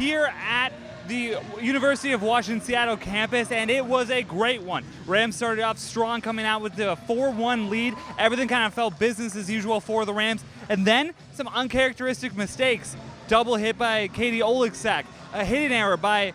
here at the University of Washington Seattle campus, and it was a great one. Rams started off strong, coming out with the 4-1 lead. Everything kind of felt business as usual for the Rams, and then some uncharacteristic mistakes. Double hit by Katie Oleksak, a hitting error by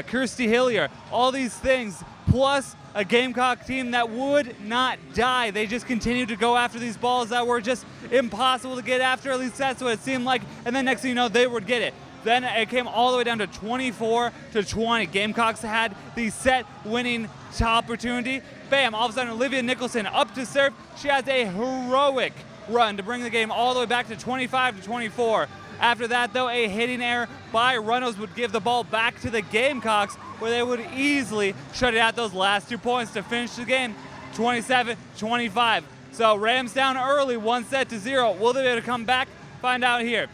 Kirsty Hillier. All these things, plus a Gamecock team that would not die. They just continued to go after these balls that were just impossible to get after, at least that's what it seemed like, and then next thing you know, they would get it. Then it came all the way down to 24-20. Gamecocks had the set-winning opportunity. Bam, all of a sudden Olivia Nicholson up to serve. She has a heroic run to bring the game all the way back to 25-24. After that, though, a hitting error by Runnels would give the ball back to the Gamecocks, where they would easily shut it out those last 2 points to finish the game 27-25. So Rams down early, 1-0. Will they be able to come back? Find out here.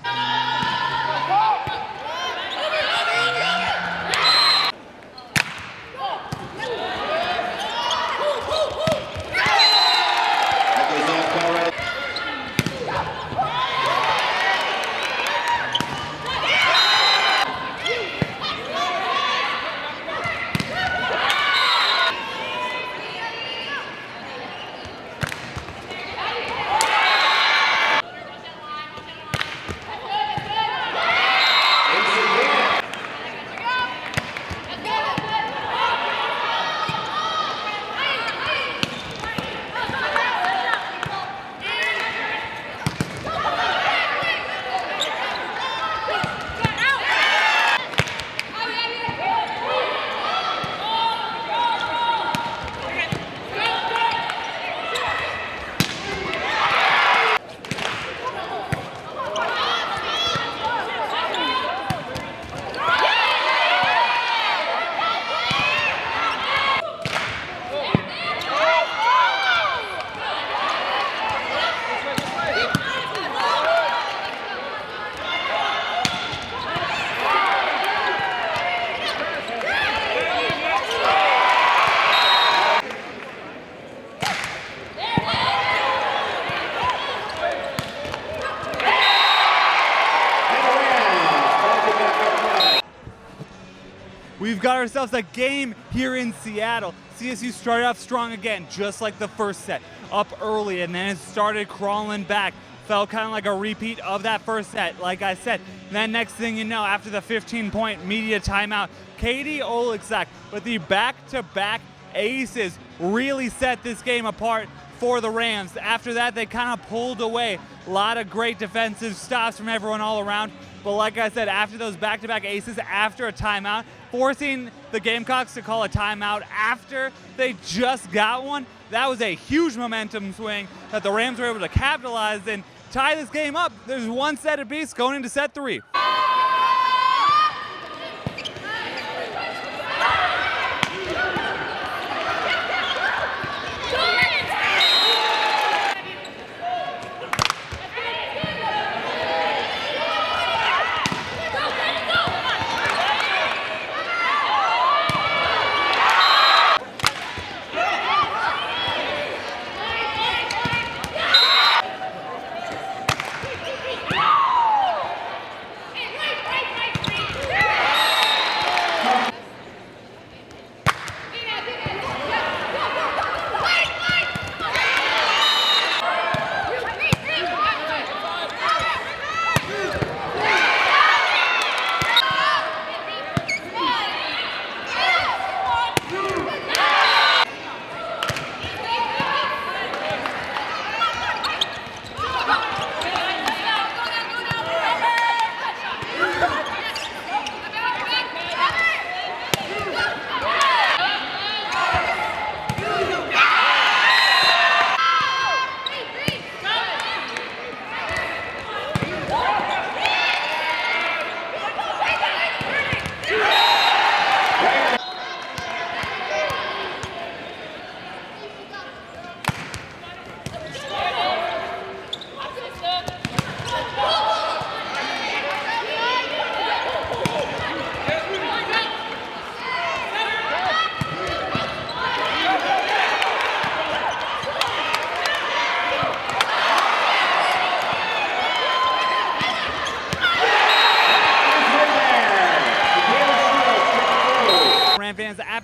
We've got ourselves a game here in Seattle. CSU started off strong again, just like the first set. Up early, and then it started crawling back. Felt kind of like a repeat of that first set, like I said. And then next thing you know, after the 15-point media timeout, Katie Oleksak with the back-to-back aces really set this game apart for the Rams. After that, they kind of pulled away. A lot of great defensive stops from everyone all around. But like I said, after those back-to-back aces, after a timeout, forcing the Gamecocks to call a timeout after they just got one, that was a huge momentum swing that the Rams were able to capitalize and tie this game up. There's one set apiece going into set 3.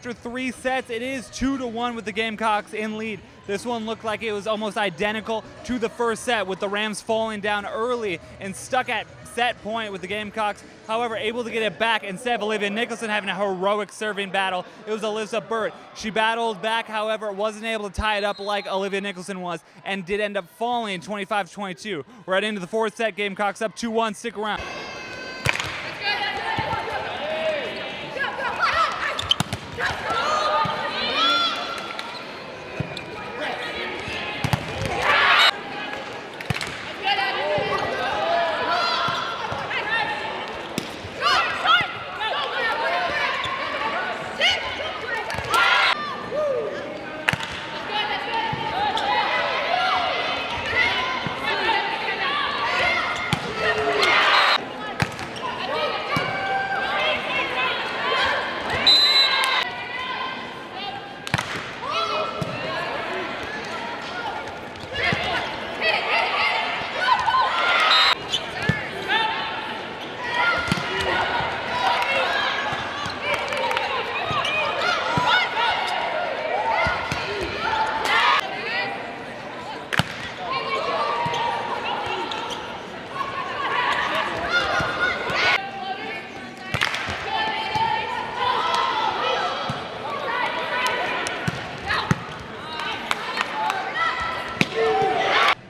after 3 sets, it is 2-1 with the Gamecocks in lead. This one looked like it was almost identical to the first set, with the Rams falling down early and stuck at set point with the Gamecocks. However, able to get it back instead of Olivia Nicholson having a heroic serving battle. It was Alyssa Burt. She battled back, however, wasn't able to tie it up like Olivia Nicholson was, and did end up falling 25-22. We're right into the 4th set. Gamecocks up 2-1. Stick around.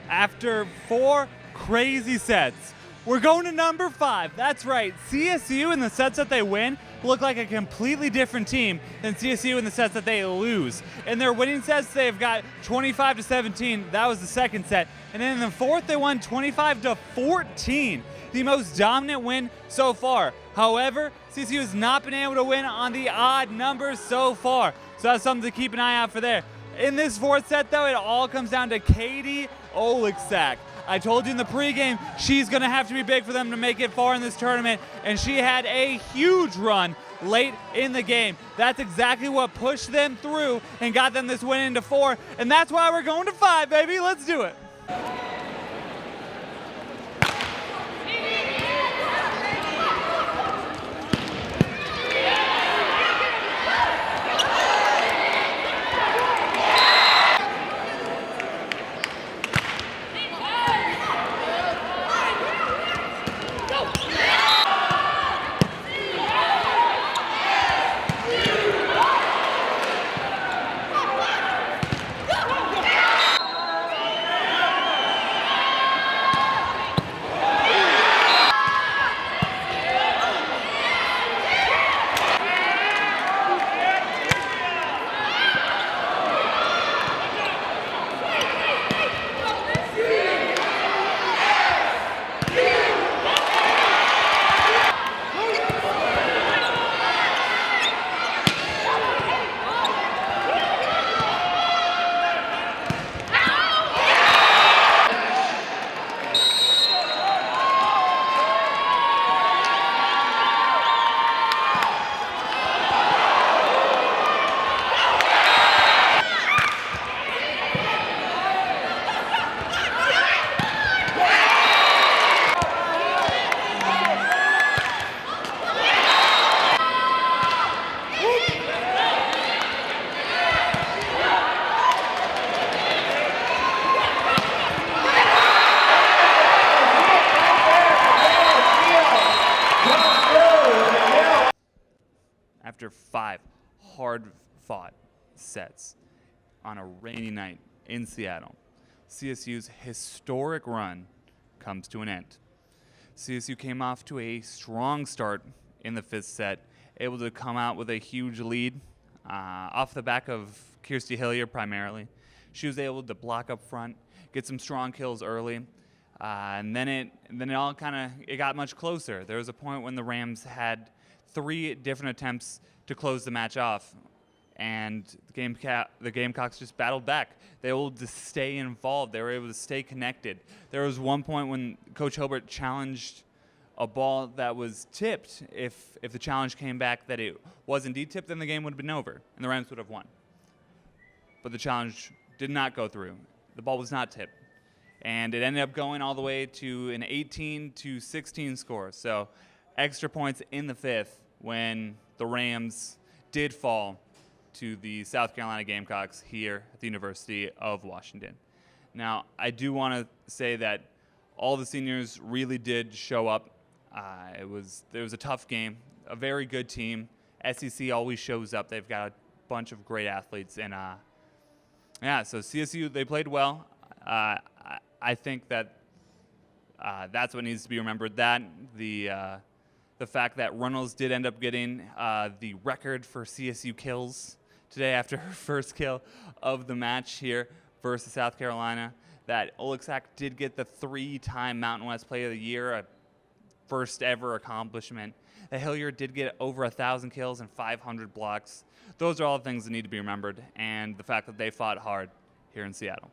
After 4 crazy sets, we're going to number 5. That's right, CSU in the sets that they win look like a completely different team than CSU in the sets that they lose. In their winning sets, they've got 25-17. That was the second set. And then in the 4th, they won 25-14. The most dominant win so far. However, CSU has not been able to win on the odd numbers so far. So that's something to keep an eye out for there. In this 4th set, though, it all comes down to Katie Oleksak. I told you in the pregame, she's going to have to be big for them to make it far in this tournament, and she had a huge run late in the game. That's exactly what pushed them through and got them this win into 4, and that's why we're going to 5, baby. Let's do it. After 5 hard-fought sets on a rainy night in Seattle, CSU's historic run comes to an end. CSU came off to a strong start in the 5th set, able to come out with a huge lead off the back of Kirsty Hillier primarily. She was able to block up front, get some strong kills early, and then it all it got much closer. There was a point when the Rams had 3 different attempts to close the match off, and the Gamecocks just battled back. They were able to stay involved. They were able to stay connected. There was one point when Coach Hilbert challenged a ball that was tipped. If the challenge came back that it was indeed tipped, then the game would have been over, and the Rams would have won. But the challenge did not go through. The ball was not tipped. And it ended up going all the way to an 18-16 score. So extra points in the 5th when the Rams did fall to the South Carolina Gamecocks here at the University of Washington. Now, I do want to say that all the seniors really did show up. There was a tough game, a very good team. SEC always shows up. They've got a bunch of great athletes, and so CSU, they played well. I think that that's what needs to be remembered. That the fact that Runnels did end up getting the record for CSU kills today after her first kill of the match here versus South Carolina. That Oleksak did get the 3-time Mountain West Player of the Year, a first ever accomplishment. That Hilliard did get over 1,000 kills and 500 blocks. Those are all things that need to be remembered, and the fact that they fought hard here in Seattle.